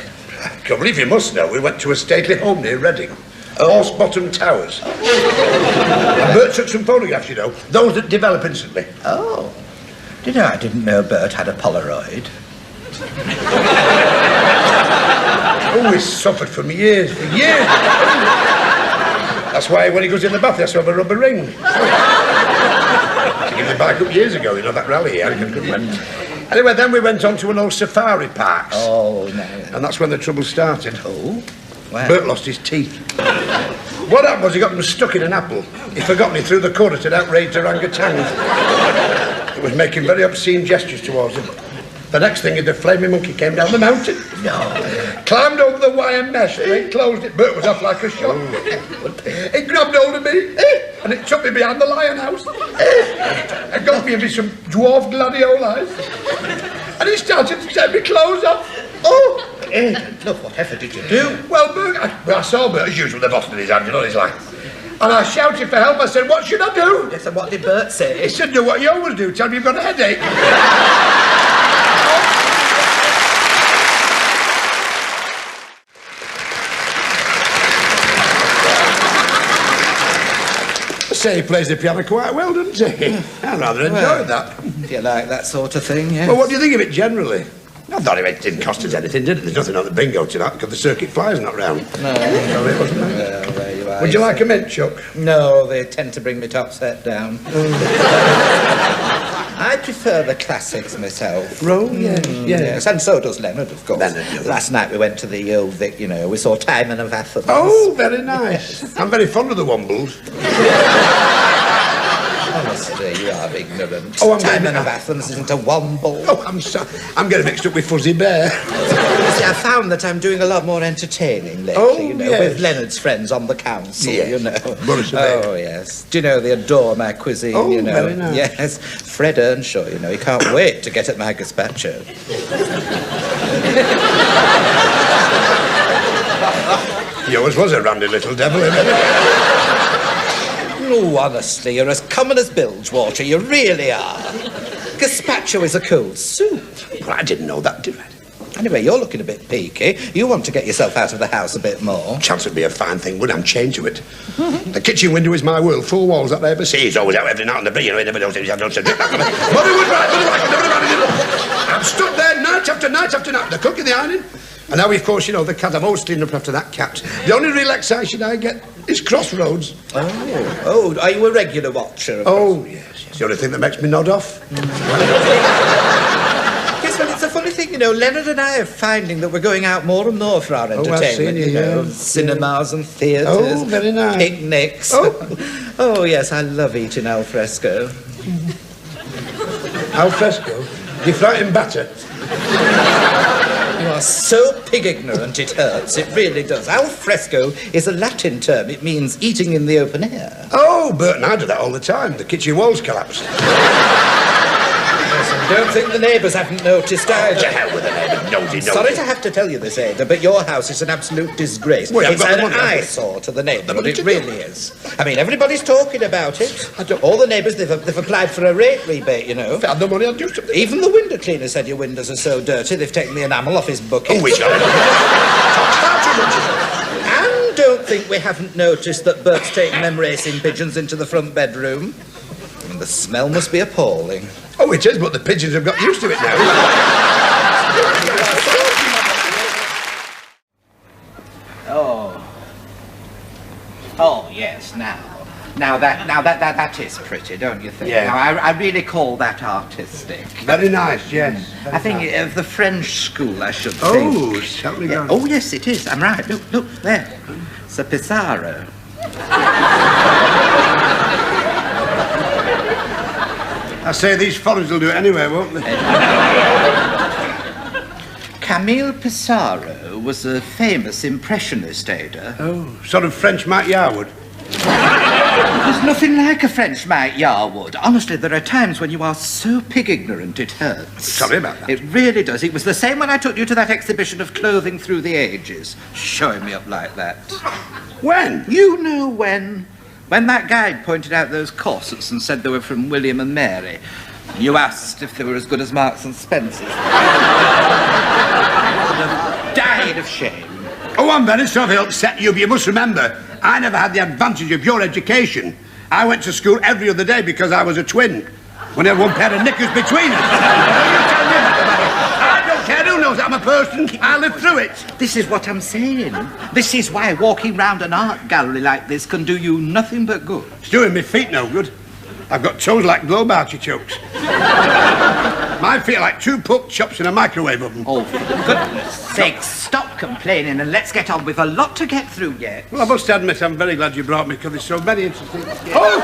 S3: Can't believe you must know. We went to a stately home near Reading. Horse-bottom towers. And Bert took some photographs, you know. Those that develop instantly.
S4: Oh. Do you know, I didn't know Bert had a Polaroid.
S3: Oh, he's suffered for years. That's why when he goes in the bath, he has to have a rubber ring. To give the bike up years ago, you know, that rally he had. Anyway, then we went on to an old safari park.
S4: Oh, no.
S3: And that's when the trouble started.
S4: Oh? Wow.
S3: Bert lost his teeth. What happened was he got them stuck in an apple. He forgot and he threw the cord at an outraged orangutan. It was making very obscene gestures towards him. The next thing, the flaming monkey came down the mountain.
S4: No.
S3: Climbed over the wire mesh, they closed it. Bert was off like a shot. It grabbed hold of me, and it took me behind the lion house. And got me some dwarf gladioli. And he started to take me clothes off. Oh!
S4: Look, whatever did you do?
S3: Well, Bert, I saw Bert, as usual, with the bottle in his hand, you know, he's like... And I shouted for help. I said, what should I do?
S4: Yes, and what did Bert say?
S3: He said, do what you always do. Tell me you've got a headache. Say he plays the piano quite well, doesn't he? I rather enjoyed that.
S4: Do you like that sort of thing, yeah?
S3: Well, what do you think of it generally? I thought it didn't cost us anything, did it? There's nothing on the bingo tonight because the circuit flyer's not round.
S4: No.
S3: Sorry, wasn't it?
S4: Well, there you are.
S3: Would you like a mint, Chuck?
S4: No, they tend to bring me top set down. I prefer the classics myself. Yes, and so does Leonard, of course.
S3: Leonard, yeah.
S4: Last night we went to the Old Vic, you know, we saw Timon of Athens.
S3: Oh, very nice. I'm very fond of the Wombles.
S4: Honest. There you are, ignorant.
S3: Oh, I'm
S4: Timon
S3: getting-
S4: of Athens isn't a womble.
S3: Oh, I'm sorry. I'm getting mixed up with Fuzzy Bear.
S4: See, I found that I'm doing a lot more entertaining lately,
S3: Oh,
S4: you know,
S3: yes.
S4: with Leonard's friends on the council,
S3: Yes.
S4: you know.
S3: Boris
S4: Oh, yes. Do you know, they adore my cuisine,
S3: Oh,
S4: you know.
S3: very nice.
S4: Yes. Fred Earnshaw, you know, he can't wait to get at my gazpacho.
S3: He always was a randy little devil,
S4: Oh, honestly, you're as common as bilge water, you really are. Gazpacho is a cold soup.
S3: Well, I didn't know that, did I?
S4: Anyway, you're looking a bit peaky. You want to get yourself out of the house a bit more.
S3: Chance would be a fine thing, would I'm chained to it. The kitchen window is my world, 4 walls that I ever see. He's always out every night on the bee, you know, he never knows if he's having to drink that. Mother would right, I'm stuck there night after night after night. The cooking, the ironing. And now, of course, you know, the cat, I'm always cleaning up after that cat. The only relaxation I get is Crossroads.
S4: Oh, are you a regular watcher?
S3: Oh, yes. It's the only thing that makes me nod off.
S4: Yes, well, it's a funny thing, you know, Leonard and I are finding that we're going out more and more for our
S3: I've
S4: entertainment,
S3: seen
S4: you
S3: you,
S4: know,
S3: yeah.
S4: cinemas and theatres.
S3: Oh, very nice.
S4: Picnics.
S3: Oh.
S4: Oh, yes, I love eating al fresco.
S3: Al fresco? You frightened batter?
S4: You are so pig ignorant it hurts, it really does. Al fresco is a Latin term. It means eating in the open air.
S3: Oh, Bert and I do that all the time. The kitchen walls collapse.
S4: I don't think the neighbours haven't noticed either.
S3: To hell with the neighbour, nosy.
S4: Sorry to have to tell you this, Ada, but your house is an absolute disgrace.
S3: Well, I've
S4: It's
S3: got the
S4: an
S3: money.
S4: eyesore to the neighbourhood,
S3: money
S4: it
S3: to
S4: really is. I mean, everybody's talking about it. All the neighbours, they've applied for a rate rebate, you know.
S3: If I had the money, I'd do something.
S4: Even the window cleaner said your windows are so dirty, they've taken the enamel off his bucket.
S3: Oh, we shall.
S4: And don't think we haven't noticed that Bert's taken them racing pigeons into the front bedroom. And the smell must be appalling.
S3: Oh, it is, but the pigeons have got used to it now.
S4: Oh, yes, Now that is pretty, don't you think?
S3: Yeah.
S4: Now, I really call that artistic.
S3: Very nice, yes.
S4: I think of the French school, I should think.
S3: Oh, certainly
S4: Yeah.
S3: go.
S4: Oh, yes, it is. I'm right. Look, there. It's a Pissarro.
S3: I say these foreigners will do it anyway, won't they?
S4: Camille Pissarro was a famous impressionist, Ada.
S3: Oh, sort of French Mike Yarwood.
S4: There's nothing like a French Mike Yarwood. Honestly, there are times when you are so pig ignorant it hurts.
S3: Sorry about that.
S4: It really does. It was the same when I took you to that exhibition of clothing through the ages. Showing me up like that.
S3: When?
S4: You know when. When that guide pointed out those corsets and said they were from William and Mary. You asked if they were as good as Marks and Spencer's. I would have died of shame.
S3: Oh, I'm very sorry to upset you, but you must remember, I never had the advantage of your education. I went to school every other day because I was a twin. When I had one pair of knickers between us. I don't care who knows I'm a person. I lived through it.
S4: This is what I'm saying. This is why walking round an art gallery like this can do you nothing but good.
S3: It's doing my feet no good. I've got toes like globe artichokes. My feet are like 2 pork chops in a microwave oven.
S4: Oh, for goodness sake, stop complaining and let's get on with a lot to get through yet.
S3: Well, I must admit, I'm very glad you brought me because there's so many interesting... Oh!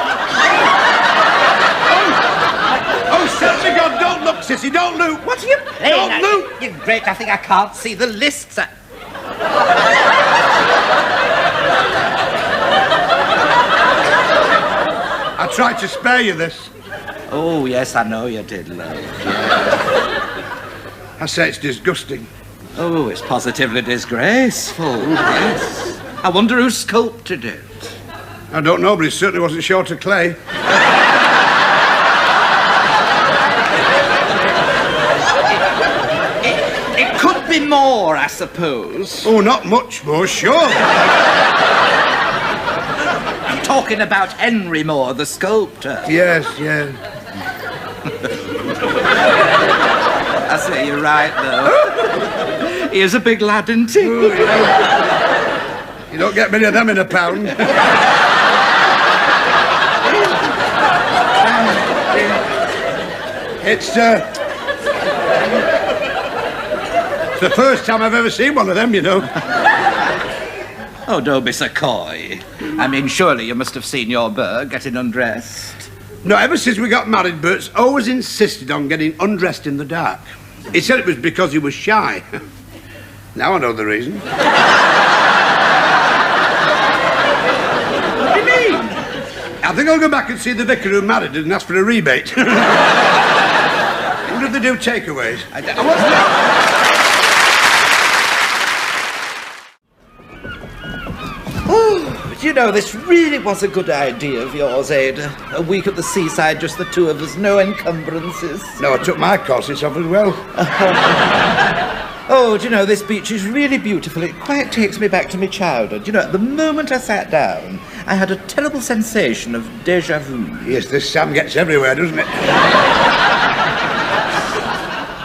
S3: Oh, certainly God, don't look, Cissie, don't look.
S4: What are you playing
S3: Don't
S4: at?
S3: look.
S4: You're great, I think I can't see the lists.
S3: I tried to spare you this.
S4: Oh, yes, I know you did, love.
S3: I say it's disgusting.
S4: Oh, it's positively disgraceful, yes. I wonder who sculpted it.
S3: I don't know, but it certainly wasn't short of clay.
S4: It could be more, I suppose.
S3: Oh, not much more, sure.
S4: I'm talking about Henry Moore, the sculptor.
S3: Yes, yes.
S4: I say you're right, though. He is a big lad, isn't he?
S3: Oh, yeah. You don't get many of them in a pound. It's the first time I've ever seen one of them, you know.
S4: Oh, don't be so coy. I mean, surely you must have seen your Burr getting undressed.
S3: No, ever since we got married, Bert's always insisted on getting undressed in the dark. He said it was because he was shy. Now I know the reason. What do you mean? I think I'll go back and see the vicar who married her and ask for a rebate. I wonder if they do takeaways.
S4: You know, this really was a good idea of yours, Ada. A week at the seaside, just the two of us, no encumbrances.
S3: No, I took my corsets off as well.
S4: Oh, do you know, this beach is really beautiful. It quite takes me back to my childhood. You know, at the moment I sat down, I had a terrible sensation of déjà vu.
S3: Yes, this Sam gets everywhere, doesn't it?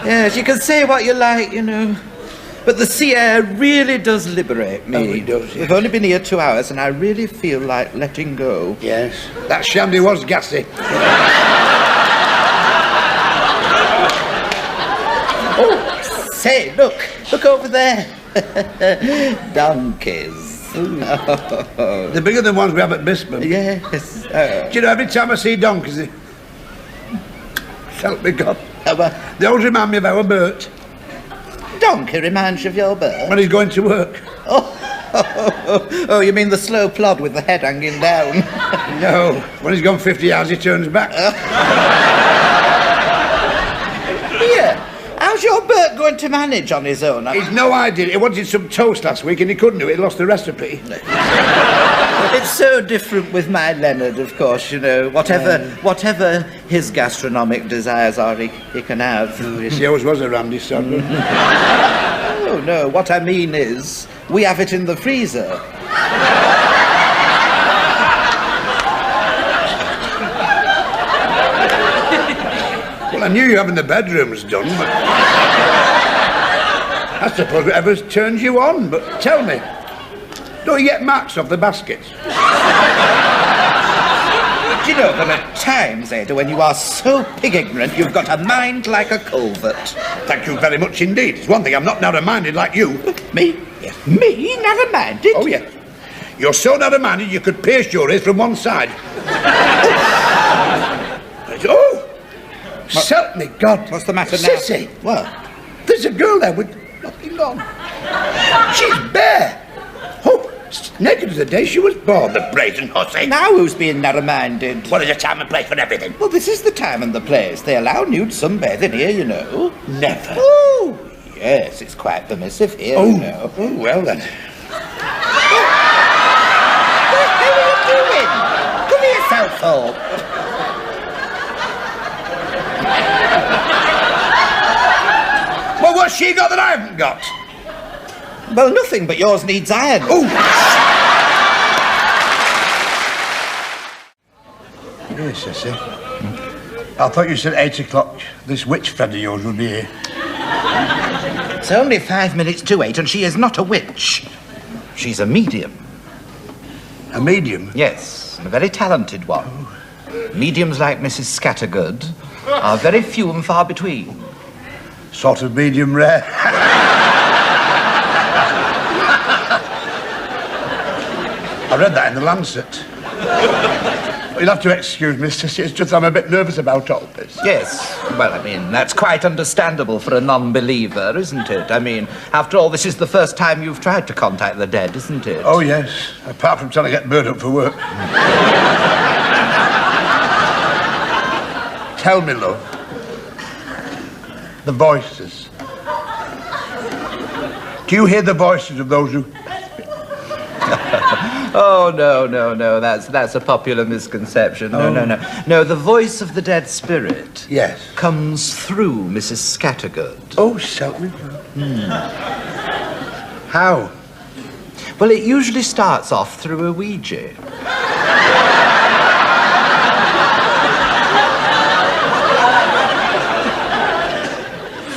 S4: Yes, you can say what you like, you know. But the sea air really does liberate me.
S3: Oh, it does, yes.
S4: We've only been here 2 hours and I really feel like letting go.
S3: Yes. That shandy was gassy.
S4: Oh, say, look over there. Donkeys.
S3: They're bigger than ones we have at Bispham.
S4: Yes.
S3: Do you know, every time I see donkeys, they... Help me God. They always remind me of our Bert.
S4: Donkey reminds you of your birth?
S3: When he's going to work.
S4: Oh, you mean the slow plod with the head hanging down?
S3: No, when he's gone 50 yards, he turns back.
S4: Here, how's your Bert going to manage on his own?
S3: He's no idea. He wanted some toast last week and he couldn't do it. He lost the recipe.
S4: It's so different with my Leonard, of course, you know. Whatever his gastronomic desires are, he can have.
S3: He always was a randy son.
S4: Oh, no, what I mean is, we have it in the freezer.
S3: Well, I knew you having the bedrooms done, but... I suppose whatever's turned you on, but tell me, don't you get marks off the baskets?
S4: Do you know, there are times, Ada, when you are so pig ignorant you've got a mind like a culvert.
S3: Thank you very much indeed. It's one thing I'm not narrow-minded like you.
S4: Me? Yes. Me? Narrow-minded?
S3: Oh, yeah. You're so narrow-minded you could pierce your ears from one side. Oh! Help me, God.
S4: What's the matter now?
S3: Cissie!
S4: What?
S3: There's a girl there with nothing on. She's bare. Oh, naked as the day she was born, the brazen hussy.
S4: Now who's being narrow-minded?
S3: Well, there's a time and place for everything.
S4: Well, this is the time and the place. They allow nude sunbathing here, you know.
S3: Never.
S4: Oh, yes, it's quite permissive here, you know.
S3: Oh, well then.
S4: What the hell are you doing? Cover yourself up.
S3: Well, what's she got that I haven't got?
S4: Well, nothing, but yours needs iron.
S3: Oh! Yes, Cissie. I thought you said 8 o'clock. This witch friend of yours would be here.
S4: It's only 5 minutes to 8, and she is not a witch. She's a medium.
S3: A medium?
S4: Yes, a very talented one. Mediums like Mrs. Scattergood are very few and far between.
S3: Sort of medium rare. I read that in the Lancet. You'll have to excuse me, Cissie. It's just I'm a bit nervous about all this.
S4: Yes, well, I mean, that's quite understandable for a non-believer, isn't it? I mean, after all, this is the first time you've tried to contact the dead, isn't it?
S3: Oh, yes. Apart from trying to get Bird up for work. Tell me, love. The voices. Do you hear the voices of those who...
S4: Oh, no, that's a popular misconception. No, the voice of the dead spirit...
S3: Yes.
S4: ...comes through Mrs. Scattergood.
S3: Oh, help me. How?
S4: Well, it usually starts off through a Ouija.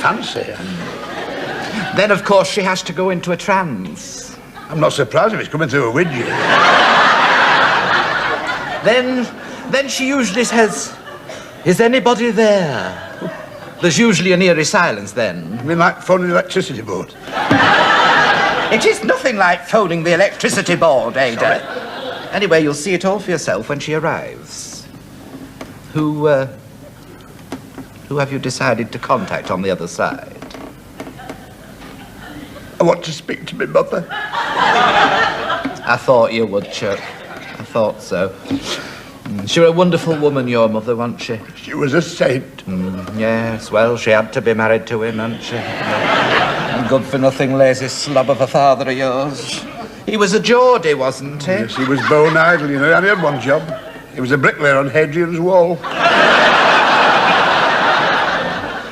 S3: Fancy.
S4: Then, of course, she has to go into a trance.
S3: I'm not surprised if it's coming through a widget.
S4: Then she usually says, "Is anybody there?" There's usually an eerie silence then.
S3: I mean, like phoning the electricity board.
S4: It is nothing like phoning the electricity board, Ada. Anyway, you'll see it all for yourself when she arrives. Who have you decided to contact on the other side?
S3: I want to speak to my mother.
S4: I thought you would, Chuck. I thought so. She was a wonderful woman, your mother, wasn't she?
S3: She was a saint.
S4: Yes, well, she had to be married to him, hadn't she? And good-for-nothing lazy slub of a father of yours. He was a Geordie, wasn't he?
S3: Yes, he was bone idle, you know. He only had one job. He was a bricklayer on Hadrian's Wall.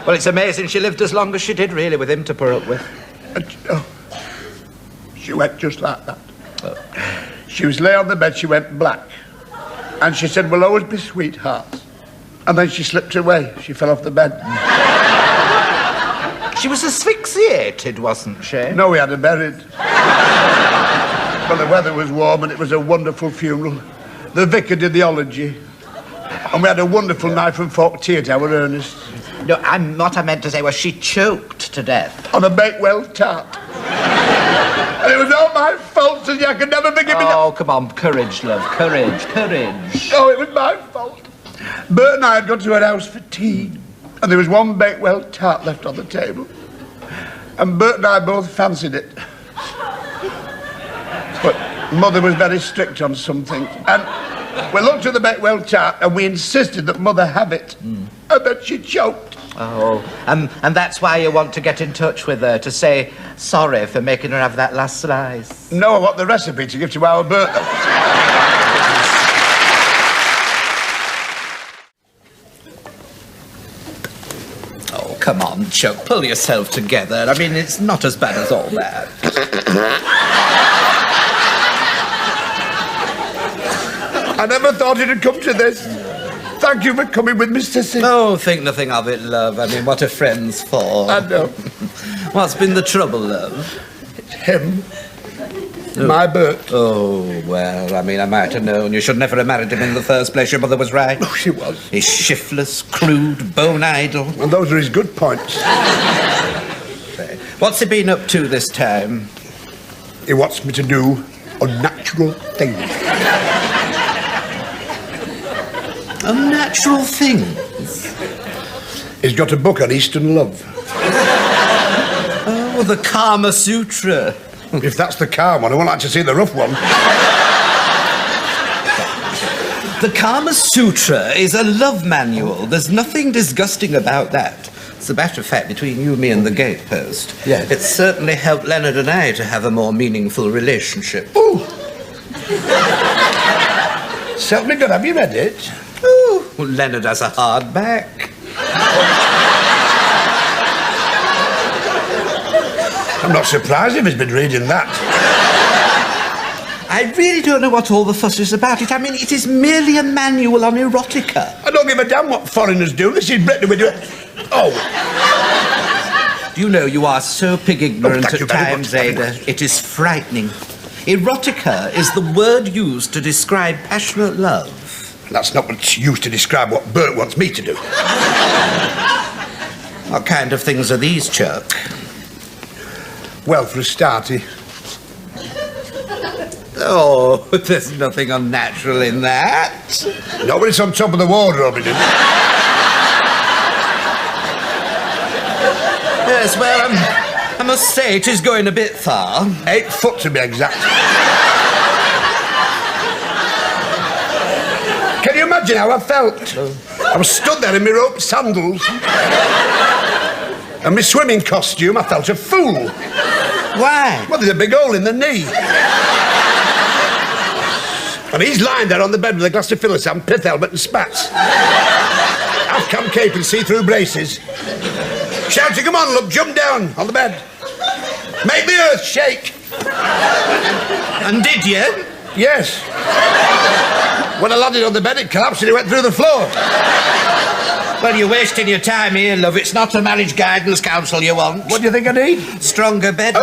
S4: Well, it's amazing she lived as long as she did, really, with him to put up with.
S3: She went just like that. She was lay on the bed, she went black. And she said, we'll always be sweethearts. And then she slipped away. She fell off the bed.
S4: She was asphyxiated, wasn't she?
S3: No, we had her buried. Well, the weather was warm and it was a wonderful funeral. The vicar did the eulogy. And we had a wonderful knife and fork tea at our earnest.
S4: No, what I meant to say was she choked to death.
S3: On a Bakewell tart. And it was all my fault, and I could never forgive me.
S4: Oh, come on, courage, love, courage.
S3: Oh, it was my fault. Bert and I had gone to her house for tea, and there was one Bakewell tart left on the table. And Bert and I both fancied it. But Mother was very strict on some things. And we looked at the Bakewell tart, and we insisted that Mother have it. And then she choked.
S4: Oh, and that's why you want to get in touch with her, to say sorry for making her have that last slice.
S3: No, I want the recipe to give to our Bert.
S4: Oh, come on, Chuck, pull yourself together. I mean, it's not as bad as all that.
S3: I never thought it'd come to this. Thank you for coming with me, Cissie.
S4: Oh, think nothing of it, love. I mean, what are friends for?
S3: I know.
S4: What's been the trouble, love?
S3: Him. My Bert.
S4: Oh, well, I mean, I might have known. You should never have married him in the first place. Your mother was right.
S3: Oh, she was.
S4: He's shiftless, crude, bone idle.
S3: And those are his good points.
S4: What's he been up to this time?
S3: He wants me to do unnatural things.
S4: Unnatural things?
S3: He's got a book on Eastern love.
S4: Oh, the Kama Sutra.
S3: If that's the calm one, I won't like to see the rough one.
S4: The Kama Sutra is a love manual. There's nothing disgusting about that. As a matter of fact, between you, me, and the gatepost,
S3: yes,
S4: it's certainly helped Leonard and I to have a more meaningful relationship.
S3: Ooh. Certainly good. Have you read it?
S4: Ooh. Well, Leonard has a hard back.
S3: I'm not surprised if he's been reading that.
S4: I really don't know what all the fuss is about. I mean, it is merely a manual on erotica.
S3: I don't give a damn what foreigners do. This is Britain. We do it. Oh.
S4: You know, you are so pig ignorant
S3: thank you
S4: at
S3: very
S4: times,
S3: much.
S4: Ada. It is frightening. Erotica is the word used to describe passionate love.
S3: That's not what's used to describe what Bert wants me to do.
S4: What kind of things are these, Chuck?
S3: Well, for a start,
S4: Oh, there's nothing unnatural in that.
S3: not when it's on top of the wardrobe, it isn't.
S4: Yes, well, I must say it is going a bit far.
S3: 8 foot to be exact. Can you imagine how I felt? I was stood there in my rope sandals. And my swimming costume, I felt a fool.
S4: Why?
S3: Well, there's a big hole in the knee. And he's lying there on the bed with a glass of Philosam, pith helmet and spats. Half-cam cape and see-through braces. Shouting, come on, look, jump down on the bed. Make the earth shake.
S4: And did you?
S3: Yes. When I landed on the bed, it collapsed and it went through the floor.
S4: Well, you're wasting your time here, love. It's not a marriage guidance counsel you want.
S3: What do you think I need?
S4: Stronger bed.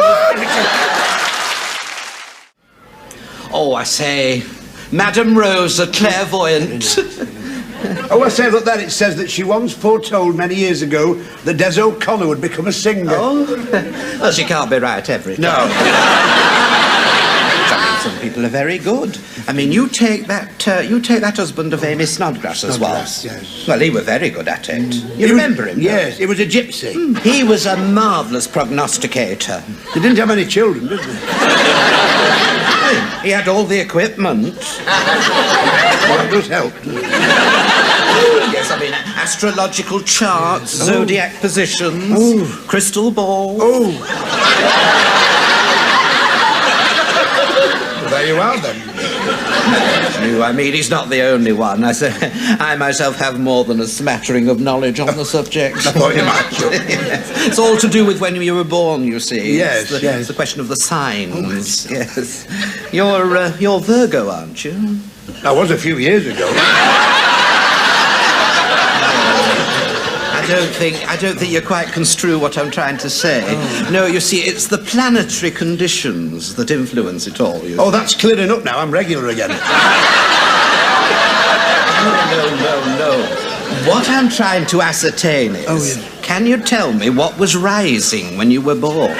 S4: Oh, I say, Madame Rose, the clairvoyant.
S3: Oh, I say, look there, it says that she once foretold many years ago that Des O'Connor would become a singer.
S4: Oh, well, she can't be right every time.
S3: No.
S4: I mean, some people people are very good. I mean, you take that husband of Amy Snodgrass as well.
S3: Yes.
S4: Well, he was very good at it. You remember him?
S3: Yes, he was a gypsy.
S4: He was a marvellous prognosticator.
S3: He didn't have any children, did he?
S4: He had all the equipment.
S3: Well, it does help.
S4: Yes, I mean, astrological charts, zodiac positions, crystal ball.
S3: Oh. Well, there you are, then.
S4: No, I mean, he's not the only one. I myself have more than a smattering of knowledge on the subject.
S3: I thought you might.
S4: Yes. It's all to do with when you were born, you see.
S3: Yes,
S4: It's the question of the signs. Yes. You're Virgo, aren't you?
S3: I was a few years ago.
S4: I don't think you quite construe what I'm trying to say. No, you see, it's the planetary conditions that influence it all.
S3: Oh, that's clearing up now. I'm regular again.
S4: No. What I'm trying to ascertain is, can you tell me what was rising when you were born?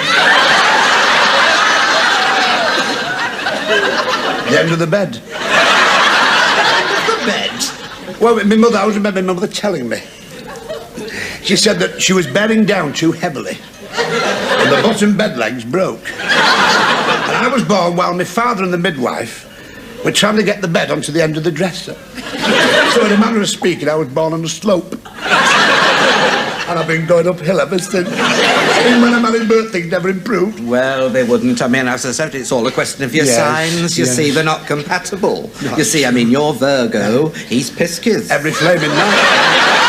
S3: The end of the bed.
S4: The bed?
S3: Well, I always remember my mother telling me. She said that she was bearing down too heavily, and the bottom bed legs broke. And I was born while my father and the midwife were trying to get the bed onto the end of the dresser. So in a manner of speaking, I was born on a slope. And I've been going uphill ever since. Even when I'm having birth, things never improved.
S4: Well, they wouldn't. I mean, as I said, it's all a question of your signs. You see, they're not compatible. No. You see, I mean, you're Virgo, he's Pisces.
S3: Every flaming night.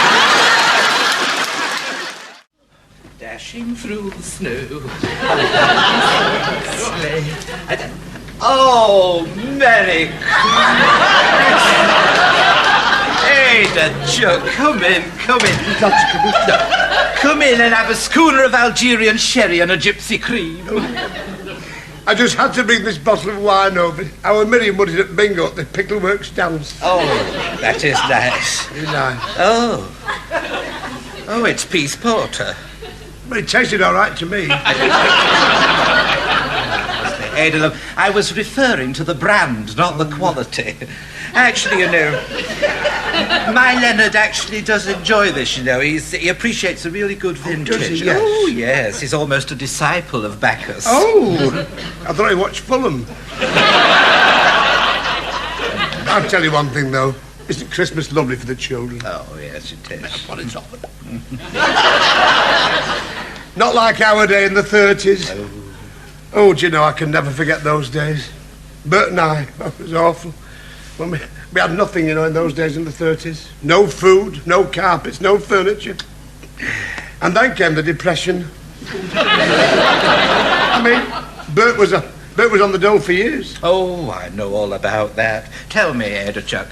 S1: Dashing through the snow. Oh, Merry Ada, Chuck, come in. Come in and have a schooner of Algerian sherry and a gypsy cream.
S3: I just had to bring this bottle of wine over. Our Miriam wanted it at bingo at the Pickleworks dance.
S1: Oh, that is nice.
S3: Very nice.
S1: Oh, it's peace porter.
S3: But it tasted all right to me.
S1: Ada, love, I was referring to the brand, not the quality. Actually, you know, my Leonard actually does enjoy this, you know. He appreciates a really good vintage.
S3: Does he? Yes.
S1: Oh, yes. He's almost a disciple of Bacchus.
S3: Oh, I thought he watched Fulham. I'll tell you one thing, though. Isn't Christmas lovely for the children?
S1: Oh, yes, it is.
S3: That's what it's all about. Not like our day in the 30s. Oh, do you know, I can never forget those days. Bert and I, it was awful. When we had nothing, you know, in those days in the 30s. No food, no carpets, no furniture. And then came the Depression. I mean, Bert was on the dole for years.
S1: Oh, I know all about that. Tell me, Ada Chuck,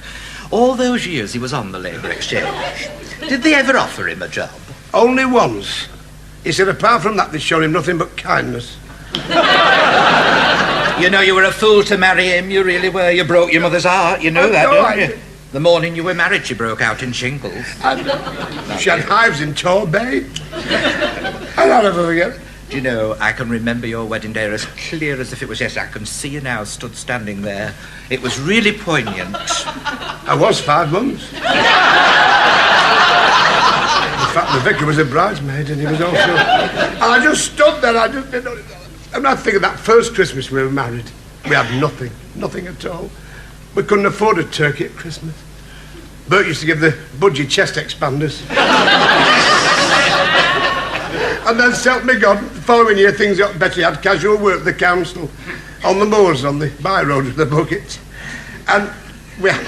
S1: all those years he was on the Labour Exchange, did they ever offer him a job?
S3: Only once. He said apart from that, they'd shown him nothing but kindness.
S1: You know, you were a fool to marry him, you really were. You broke your mother's heart, you know that, don't you? The morning you were married, she broke out in shingles.
S3: She had hives in Torbay. I'll never forget.
S1: Do you know, I can remember your wedding day as clear as if it was yesterday. I can see you now, stood standing there. It was really poignant.
S3: I was 5 months. In fact, the vicar was a bridesmaid, and he was also... And I just stood there, I just didn't know... And I think of that first Christmas we were married. We had nothing at all. We couldn't afford a turkey at Christmas. Bert used to give the budgie chest expanders. And then, help me God, the following year things got better. He had casual work at the council, on the moors, on the by-road with the bucket. And we had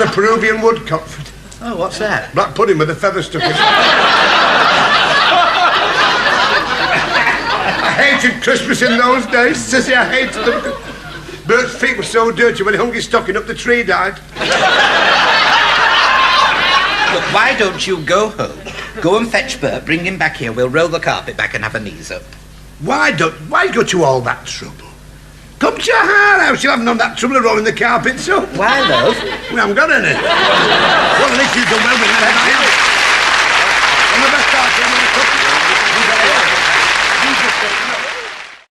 S3: a Peruvian woodcock.
S1: Oh, what's that?
S3: Black pudding with a feather stuck in it. I hated Christmas in those days, Cissie, I hated them. Bert's feet were so dirty when he hung his stocking up the tree he died.
S1: Look, why don't you go home? Go and fetch Bert, bring him back here, we'll roll the carpet back and have a knees up.
S3: Why go to all that trouble? Come to her house, you'll have none of that trouble of rolling the carpets up.
S1: Why, love?
S3: We haven't got any. Well, at least you can well with that. On the best